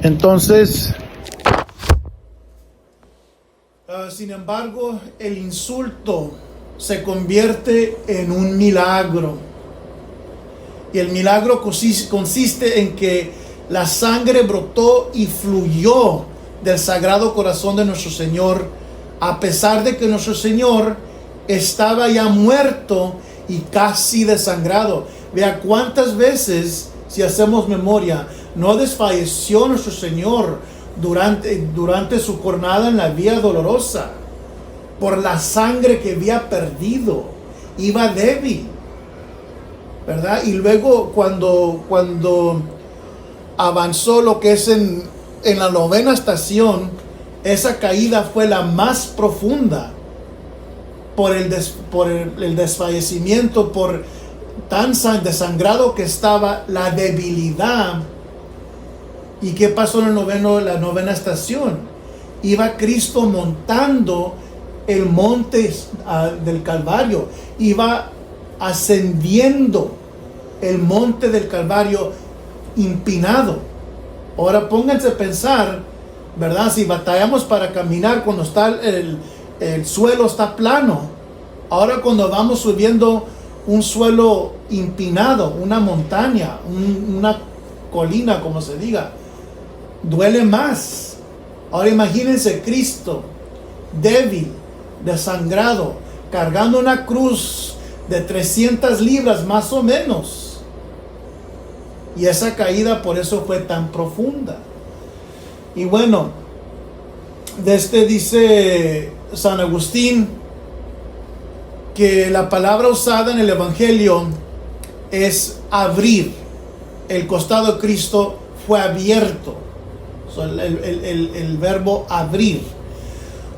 Entonces, sin embargo, el insulto se convierte en un milagro. Y el milagro consiste en que la sangre brotó y fluyó del Sagrado Corazón de nuestro Señor, a pesar de que nuestro Señor estaba ya muerto y casi desangrado. Vea cuántas veces, si hacemos memoria, no desfalleció nuestro Señor durante su jornada en la vía dolorosa por la sangre que había perdido. Iba débil, ¿verdad? Y luego cuando avanzó lo que es en la 9ª estación, esa caída fue la más profunda por el desfallecimiento, por tan desangrado que estaba, la debilidad. ¿Y qué pasó en la 9ª estación? Iba Cristo montando el monte del Calvario, iba ascendiendo el monte del Calvario empinado. Ahora pónganse a pensar, ¿verdad? Si batallamos para caminar cuando está el suelo está plano, ahora cuando vamos subiendo un suelo empinado, una montaña, una colina, como se diga, duele más. Ahora imagínense Cristo débil, desangrado, cargando una cruz de 300 libras más o menos. Y esa caída por eso fue tan profunda. Y bueno, dice San Agustín que la palabra usada en el Evangelio es abrir. El costado de Cristo fue abierto. El verbo abrir.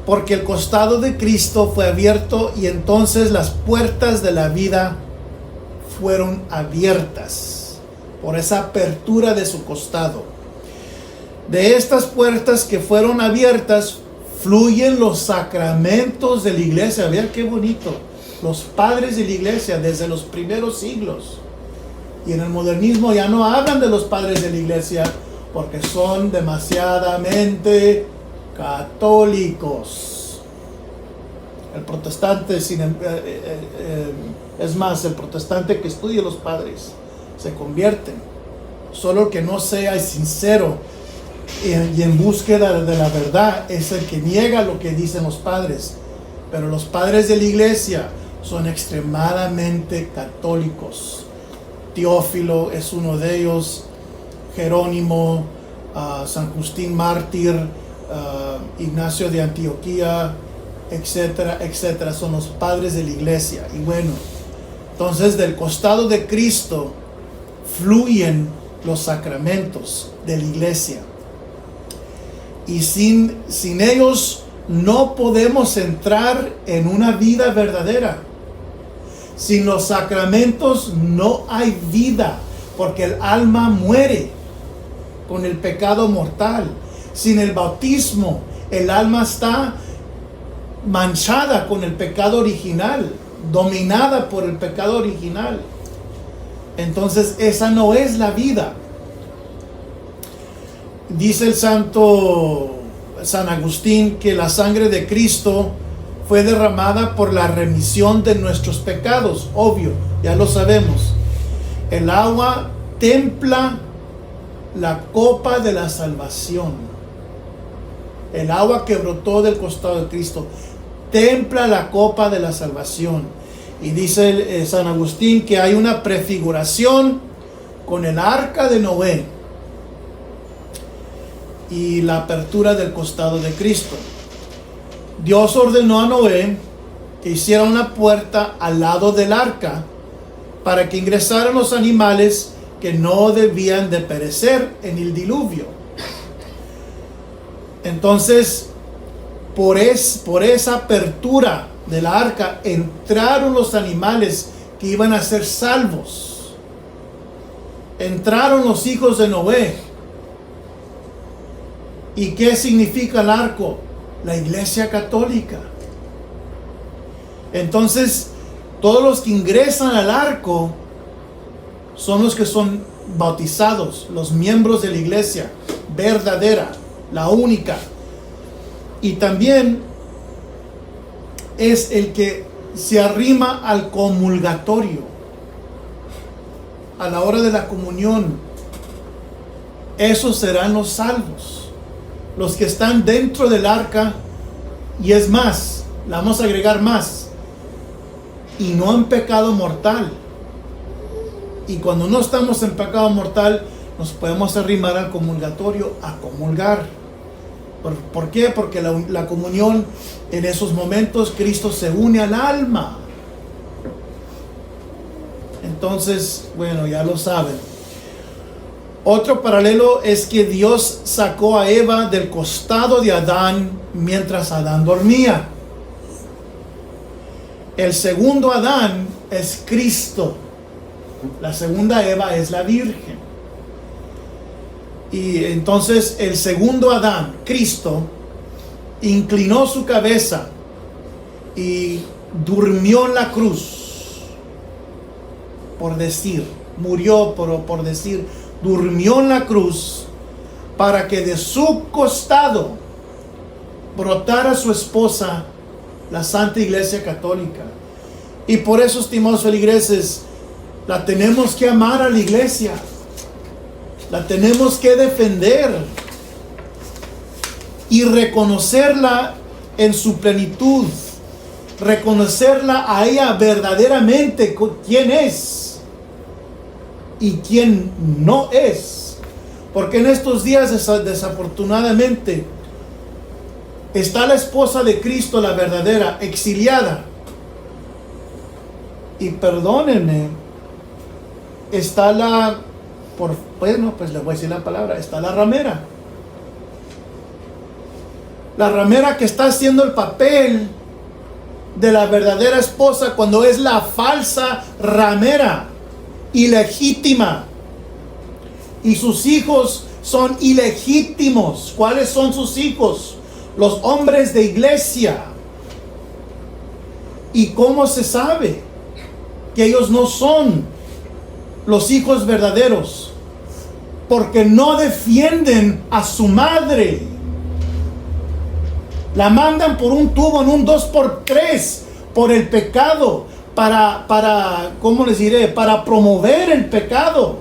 Porque el costado de Cristo fue abierto y entonces las puertas de la vida fueron abiertas por esa apertura de su costado. De estas puertas que fueron abiertas fluyen los sacramentos de la iglesia. Vean qué bonito. Los padres de la iglesia desde los primeros siglos. Y en el modernismo ya no hablan de los padres de la iglesia porque son demasiadamente católicos. El protestante, es más, el protestante que estudia los padres se convierte. Solo que no sea sincero y en búsqueda de la verdad es el que niega lo que dicen los padres. Pero los padres de la iglesia son extremadamente católicos. Teófilo es uno de ellos, Jerónimo, San Justín Mártir, Ignacio de Antioquía, etcétera, etcétera, son los padres de la iglesia. Y bueno, entonces del costado de Cristo fluyen los sacramentos de la iglesia. Y sin ellos no podemos entrar en una vida verdadera. Sin los sacramentos no hay vida, porque el alma muere con el pecado mortal. Sin el bautismo, el alma está manchada con el pecado original, dominada por el pecado original. Entonces esa no es la vida. Dice el santo San Agustín que la sangre de Cristo fue derramada por la remisión de nuestros pecados. Obvio, ya lo sabemos. El agua templa la copa de la salvación. El agua que brotó del costado de Cristo templa la copa de la salvación. Y dice San Agustín que hay una prefiguración con el arca de Noé y la apertura del costado de Cristo. Dios ordenó a Noé que hiciera una puerta al lado del arca para que ingresaran los animales que no debían de perecer en el diluvio. Entonces, por esa apertura del arca entraron los animales que iban a ser salvos. Entraron los hijos de Noé. ¿Y qué significa el arco? La iglesia católica. Entonces, todos los que ingresan al arco son los que son bautizados, los miembros de la iglesia, verdadera, la única. Y también es el que se arrima al comulgatorio, a la hora de la comunión. Esos serán los salvos, los que están dentro del arca. Y es más, le vamos a agregar más, y no en pecado mortal. Y cuando no estamos en pecado mortal, nos podemos arrimar al comulgatorio a comulgar. ¿Por qué? Porque la comunión, en esos momentos Cristo se une al alma. Entonces, bueno, ya lo saben. Otro paralelo es que Dios sacó a Eva del costado de Adán mientras Adán dormía. El segundo Adán es Cristo. La segunda Eva es la Virgen. Y entonces el segundo Adán, Cristo, inclinó su cabeza y durmió en la cruz, por decir, murió por decir, durmió en la cruz, para que de su costado brotara su esposa, la Santa Iglesia Católica. Y por eso, estimados feligreses, la tenemos que amar a la iglesia, la tenemos que defender y reconocerla en su plenitud, reconocerla a ella verdaderamente quién es y quién no es. Porque en estos días, desafortunadamente, está la esposa de Cristo, la verdadera, exiliada. Y perdónenme, está pues le voy a decir la palabra, está la ramera. La ramera que está haciendo el papel de la verdadera esposa cuando es la falsa ramera, ilegítima. Y sus hijos son ilegítimos. ¿Cuáles son sus hijos? Los hombres de iglesia. ¿Y cómo se sabe que ellos no son los hijos verdaderos? Porque no defienden a su madre. La mandan por un tubo en un 2x3 por el pecado, para ¿cómo les diré? Para promover el pecado.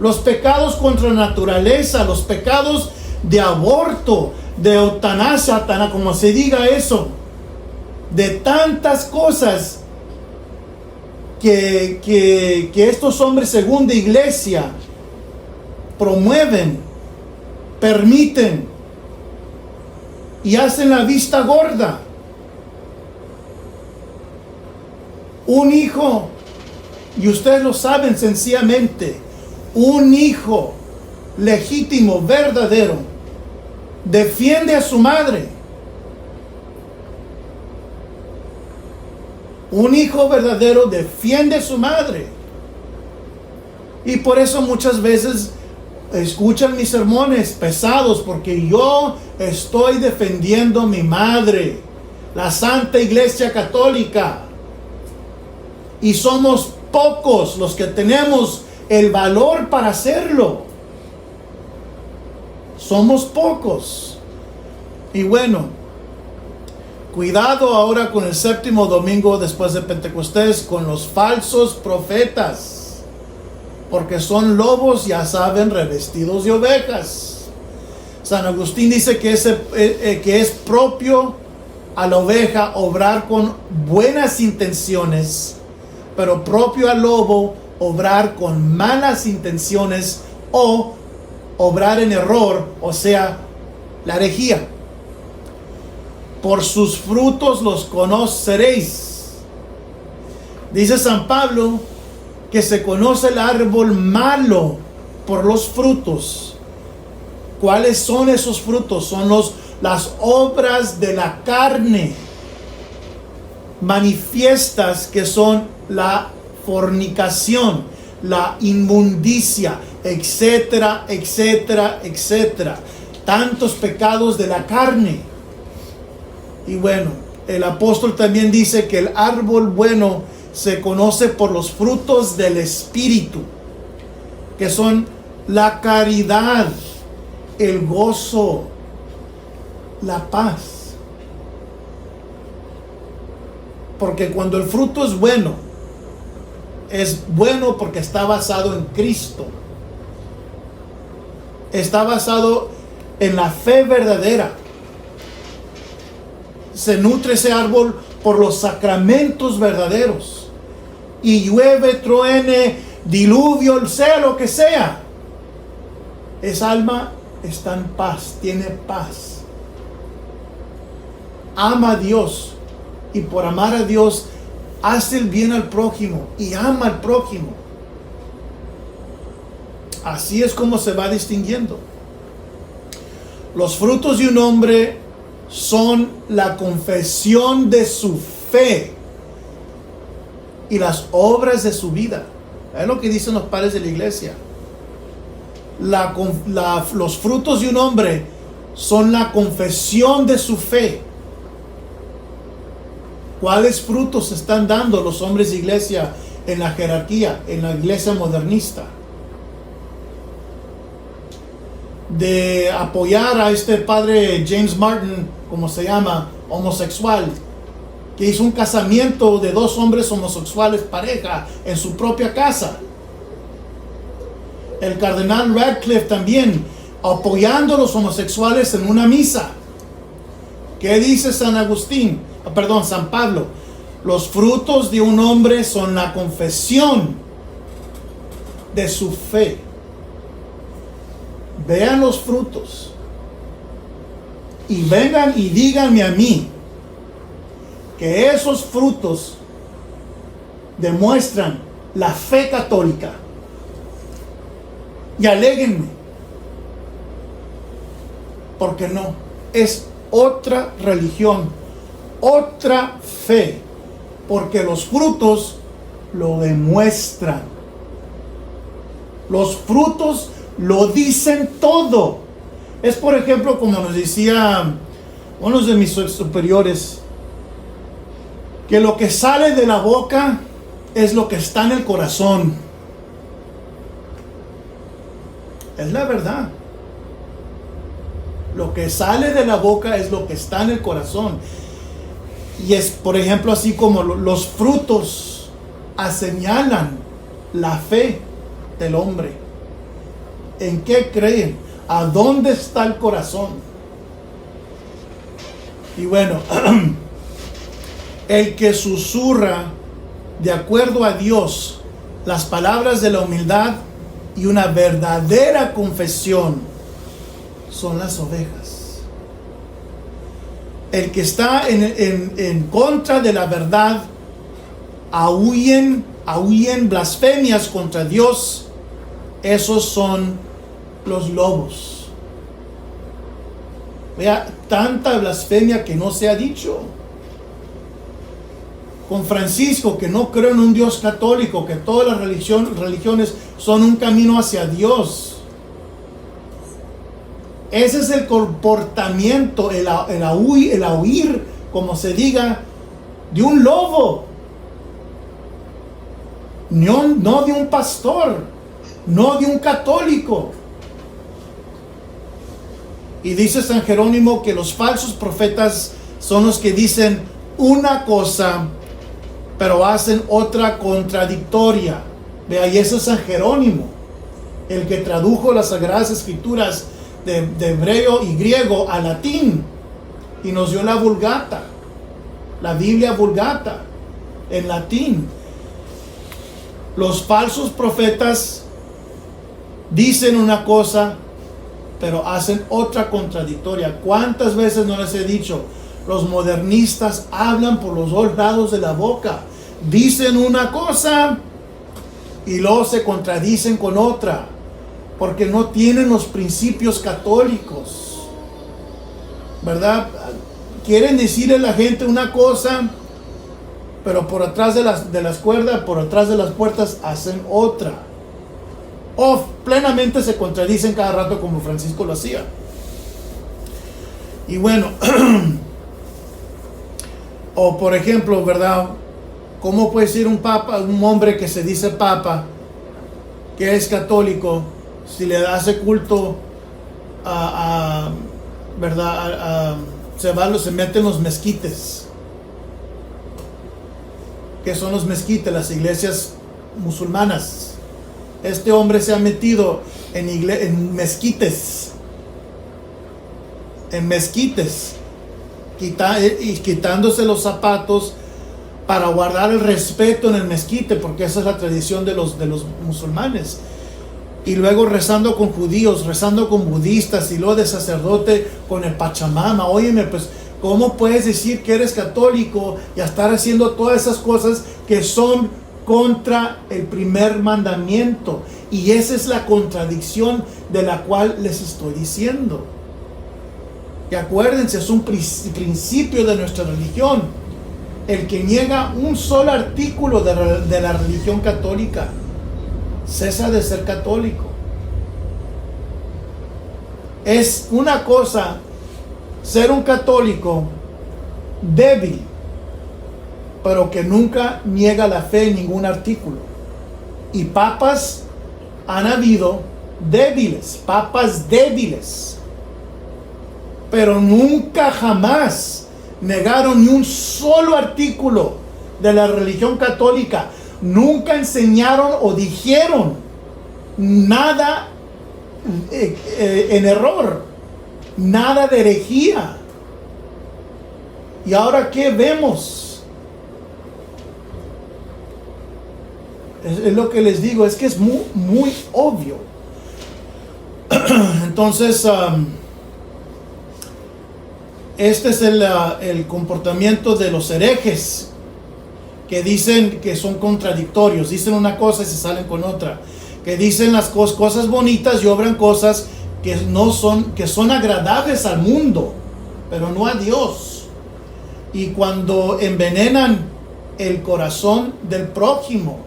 Los pecados contra la naturaleza, los pecados de aborto, de eutanasia, como se diga eso, de tantas cosas que estos hombres según de iglesia promueven, permiten y hacen la vista gorda. Un hijo, y ustedes lo saben sencillamente, un hijo legítimo, verdadero, defiende a su madre. Un hijo verdadero defiende a su madre. Y por eso muchas veces escuchan mis sermones pesados, porque yo estoy defendiendo a mi madre, la Santa Iglesia Católica. Y somos pocos los que tenemos el valor para hacerlo. Somos pocos. Y bueno, cuidado ahora con el séptimo domingo después de Pentecostés, con los falsos profetas. Porque son lobos, ya saben, revestidos de ovejas. San Agustín dice que es propio a la oveja obrar con buenas intenciones, pero propio al lobo obrar con malas intenciones o obrar en error, o sea, la herejía. Por sus frutos los conoceréis. Dice San Pablo que se conoce el árbol malo por los frutos. ¿Cuáles son esos frutos? Son las obras de la carne manifiestas, que son la fornicación, la inmundicia, etcétera, etcétera, etcétera. Tantos pecados de la carne. Y bueno, el apóstol también dice que el árbol bueno se conoce por los frutos del Espíritu, que son la caridad, el gozo, la paz. Porque cuando el fruto es bueno porque está basado en Cristo. Está basado en la fe verdadera. Se nutre ese árbol por los sacramentos verdaderos. Y llueve, truene, diluvio, sea lo que sea, esa alma está en paz, tiene paz. Ama a Dios. Y por amar a Dios, hace el bien al prójimo y ama al prójimo. Así es como se va distinguiendo. Los frutos de un hombre son la confesión de su fe y las obras de su vida. Es lo que dicen los padres de la iglesia. Los frutos de un hombre son la confesión de su fe. ¿Cuáles frutos están dando los hombres de iglesia en la jerarquía, en la iglesia modernista? De apoyar a este padre James Martin, como se llama, homosexual, que hizo un casamiento de 2 hombres homosexuales pareja en su propia casa. El cardenal Radcliffe también apoyando a los homosexuales en una misa. ¿Qué dice San Pablo? Los frutos de un hombre son la confesión de su fe. Vean los frutos y vengan y díganme a mí que esos frutos demuestran la fe católica. Y aléguenme, porque no, es otra religión, otra fe, porque los frutos lo demuestran. Los frutos lo dicen todo. Es, por ejemplo, como nos decía uno de mis superiores, que lo que sale de la boca es lo que está en el corazón. Es la verdad. Lo que sale de la boca es lo que está en el corazón. Y es, por ejemplo, así como los frutos señalan la fe del hombre. ¿En qué creen? ¿A dónde está el corazón? Y bueno, el que susurra de acuerdo a Dios las palabras de la humildad y una verdadera confesión son las ovejas. El que está en contra de la verdad, aúllen blasfemias contra Dios, esos son los lobos. Vea, tanta blasfemia que no se ha dicho. Con Francisco, que no creo en un Dios católico, que todas las religiones son un camino hacia Dios. Ese es el comportamiento, el huir, como se diga, de un lobo. No de un pastor, no de un católico. Y dice San Jerónimo que los falsos profetas son los que dicen una cosa, pero hacen otra contradictoria. Ve, ahí ese es San Jerónimo, el que tradujo las Sagradas Escrituras de hebreo y griego a latín y nos dio la Vulgata, la Biblia Vulgata en latín. Los falsos profetas dicen una cosa, pero hacen otra contradictoria. ¿Cuántas veces no les he dicho? Los modernistas hablan por los 2 lados de la boca. Dicen una cosa y luego se contradicen con otra, porque no tienen los principios católicos, ¿verdad? Quieren decirle a la gente una cosa, pero por atrás de las cuerdas, por atrás de las puertas, hacen otra. O plenamente se contradicen cada rato, como Francisco lo hacía. Y bueno, o por ejemplo, ¿verdad? ¿Cómo puede ser un hombre que se dice papa, que es católico, si le hace culto ¿verdad? Se mete en los mezquites. ¿Qué son los mezquites? Las iglesias musulmanas. Este hombre se ha metido en mezquites. En mezquites. Quitándose los zapatos para guardar el respeto en el mezquite, porque esa es la tradición de los musulmanes. Y luego rezando con judíos, rezando con budistas, y luego de sacerdote con el Pachamama. Óyeme, pues, ¿cómo puedes decir que eres católico y estar haciendo todas esas cosas que son contra el primer mandamiento? Y esa es la contradicción de la cual les estoy diciendo. Y acuérdense, es un principio de nuestra religión. El que niega un solo artículo de la religión católica cesa de ser católico. Es una cosa ser un católico débil, pero que nunca niega la fe en ningún artículo. Y papas han habido débiles, papas débiles, pero nunca jamás negaron ni un solo artículo de la religión católica. Nunca enseñaron o dijeron nada en error, nada de herejía. ¿Y ahora qué vemos? Es lo que les digo, es que es muy, muy obvio. Entonces, este es el comportamiento de los herejes, que dicen que son contradictorios, dicen una cosa y se salen con otra, que dicen las cosas bonitas y obran cosas que son agradables al mundo, pero no a Dios. Y cuando envenenan el corazón del prójimo,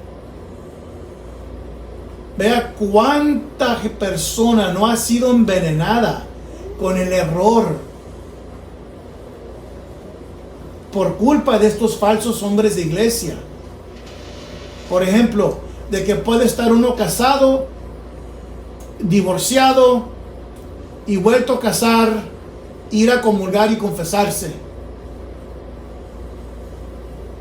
vea cuánta persona no ha sido envenenada con el error por culpa de estos falsos hombres de iglesia. Por ejemplo, de que puede estar uno casado, divorciado y vuelto a casar, ir a comulgar y confesarse.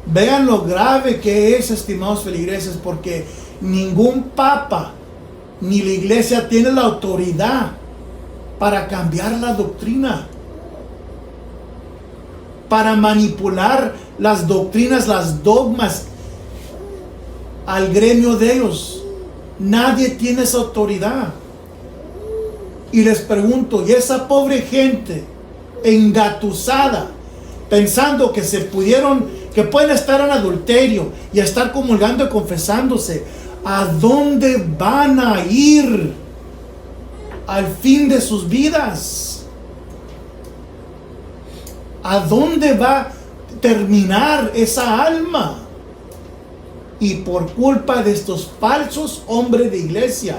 Vean lo grave que es, estimados feligreses, porque ningún papa ni la iglesia tiene la autoridad para cambiar la doctrina, para manipular las doctrinas, las dogmas al gremio de ellos. Nadie tiene esa autoridad. Y les pregunto, ¿y esa pobre gente engatusada, pensando que que pueden estar en adulterio y estar comulgando y confesándose, a dónde van a ir al fin de sus vidas? ¿A dónde va a terminar esa alma? Y por culpa de estos falsos hombres de iglesia.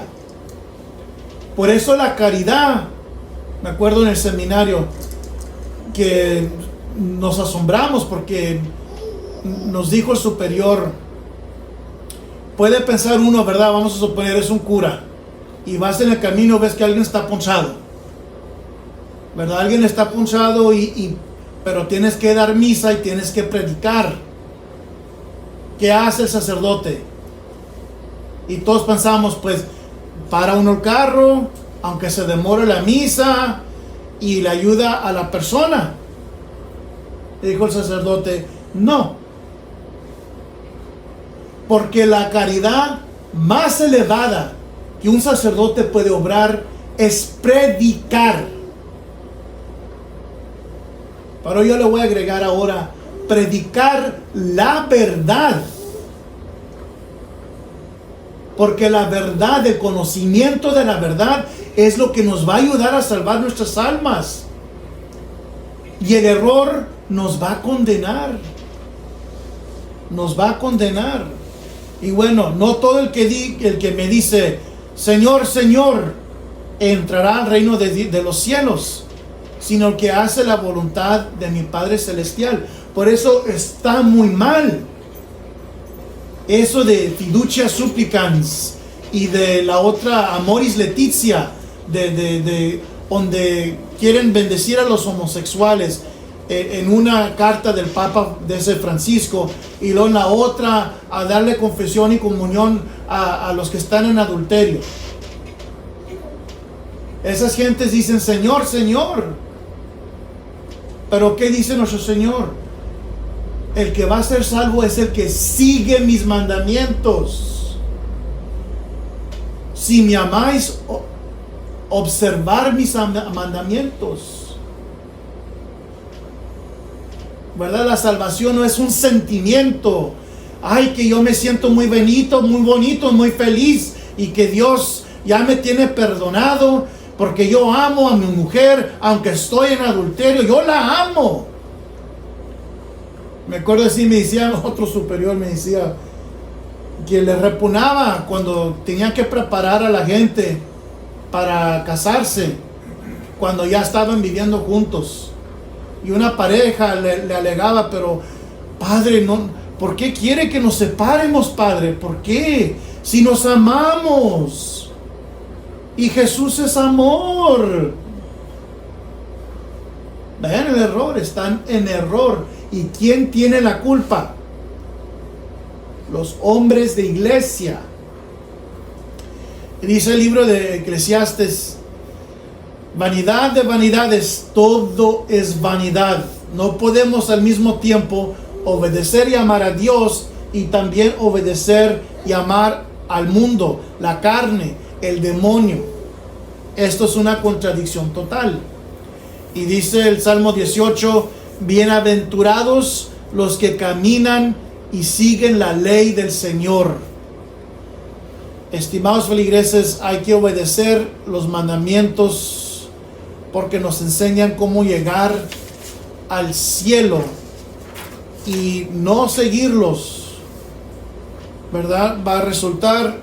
Por eso la caridad, me acuerdo en el seminario que nos asombramos porque nos dijo el superior, puede pensar uno, ¿verdad? Vamos a suponer, es un cura y vas en el camino, ves que alguien está punchado, ¿verdad? Alguien está punchado pero tienes que dar misa y tienes que predicar. ¿Qué hace el sacerdote? Y todos pensamos, pues, para uno el carro, aunque se demore la misa, y le ayuda a la persona. Dijo el sacerdote, no. Porque la caridad más elevada que un sacerdote puede obrar es predicar. Pero yo le voy a agregar ahora, predicar la verdad. Porque la verdad, el conocimiento de la verdad es lo que nos va a ayudar a salvar nuestras almas. Y el error nos va a condenar. Nos va a condenar. Y bueno, no todo el que me dice, Señor, Señor, entrará al reino de los cielos, sino el que hace la voluntad de mi Padre Celestial. Por eso está muy mal eso de fiducia supplicans, y de la otra, Amoris Laetitia, donde quieren bendecir a los homosexuales, en una carta del Papa de ese Francisco, y luego en la otra a darle confesión y comunión a los que están en adulterio. Esas gentes dicen: Señor, Señor. Pero ¿qué dice nuestro Señor? El que va a ser salvo es el que sigue mis mandamientos. Si me amáis, observar mis mandamientos. ¿Verdad? La salvación no es un sentimiento. Ay, que yo me siento muy bonito, muy feliz, y que Dios ya me tiene perdonado porque yo amo a mi mujer, aunque estoy en adulterio, yo la amo. Me acuerdo así, me decía otro superior, me decía que le repugnaba cuando tenía que preparar a la gente para casarse, cuando ya estaban viviendo juntos. Y una pareja le alegaba: pero Padre, no, ¿por qué quiere que nos separemos, Padre? ¿Por qué? Si nos amamos. Y Jesús es amor. Vean el error, están en error. ¿Y quién tiene la culpa? Los hombres de iglesia. Dice el libro de Eclesiastes: vanidad de vanidades, todo es vanidad. No podemos al mismo tiempo obedecer y amar a Dios y también obedecer y amar al mundo, la carne, el demonio. Esto es una contradicción total. Y dice el Salmo 18: bienaventurados los que caminan y siguen la ley del Señor. Estimados feligreses, hay que obedecer los mandamientos porque nos enseñan cómo llegar al cielo, y no seguirlos, ¿verdad?, va a resultar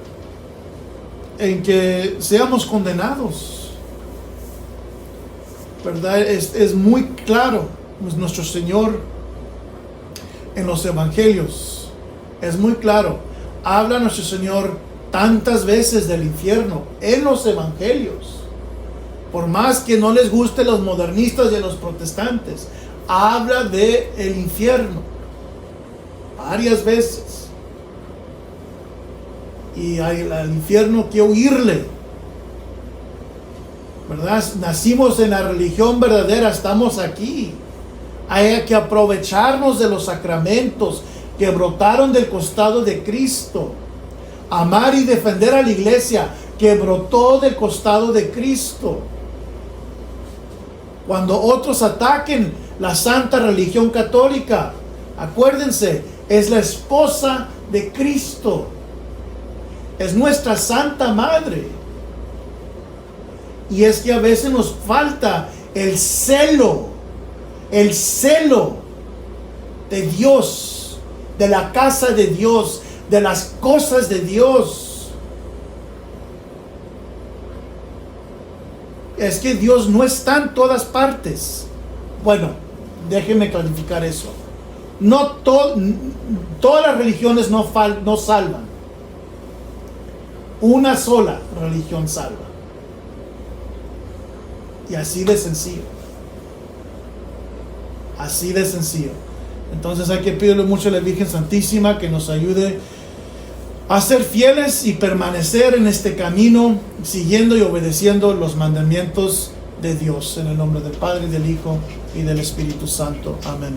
en que seamos condenados, ¿verdad? Es muy claro, pues, nuestro Señor en los evangelios, es muy claro. Habla nuestro Señor tantas veces del infierno en los evangelios. Por más que no les guste a los modernistas y a los protestantes, habla de el infierno varias veces. Y al infierno hay que huirle, ¿verdad? Nacimos en la religión verdadera, estamos aquí. Hay que aprovecharnos de los sacramentos que brotaron del costado de Cristo. Amar y defender a la iglesia que brotó del costado de Cristo. Cuando otros ataquen la santa religión católica, acuérdense, es la esposa de Cristo. Es nuestra Santa Madre. Y es que a veces nos falta el celo de Dios, de la casa de Dios, de las cosas de Dios. Es que Dios no está en todas partes. Bueno, déjenme clarificar eso. No todas las religiones no salvan. Una sola religión salva. Y así de sencillo. Así de sencillo. Entonces hay que pedirle mucho a la Virgen Santísima que nos ayude a ser fieles y permanecer en este camino, siguiendo y obedeciendo los mandamientos de Dios. En el nombre del Padre, y del Hijo, y del Espíritu Santo. Amén.